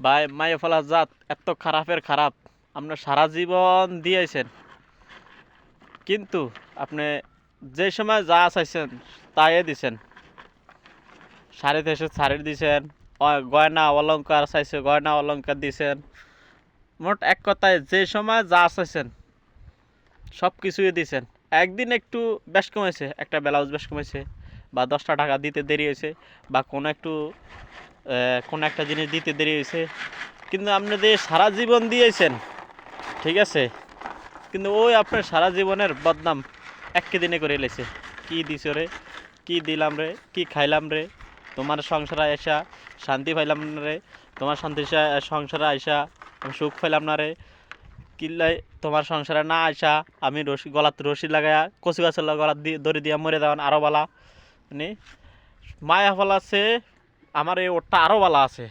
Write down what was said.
ভাই মাইয়া ফেলা জাত এত খারাপের খারাপ, আপনি সারা জীবন দিয়েছেন, কিন্তু আপনি যে সময় যা চাইছেন তাই দিছেন। শাড়ি চাইছে শাড়ি দিছেন, গয়না অলংকার চাইছে গয়না অলংকার দিছেন। মোট এক কথায় যে সময় যা চাইছেন সব কিছুই দিছেন। একদিন একটু বেশ কমেছে, একটা ব্লাউজ বেশ কমেছে, বা 10টা টাকা দিতে দেরি হয়েছে, বা কোনো একটা জিনিস দিতে দেরি হয়েছে, কিন্তু আপনি যে সারা জীবন দিয়েছেন, ঠিক আছে, কিন্তু ওই আপনার সারা জীবনের বদনাম একই দিনে করে এলেছে। কি দিছ রে, কি দিলাম রে, কি খাইলাম রে, তোমার সংসারে আইসা শান্তি পাইলাম না রে, তোমার সংসারে আইসা আমি সুখ পাইলাম না রে, কিল্লাই তোমার সংসারে না আইসা আমি গলাত রশি লাগায়া কচু গাছের গলাত দড়ি দিয়া মরে দেওয়ান আরো বালা। মানে মায়া ফলাছে, আমার এই ওরটা আরো বালা আছে।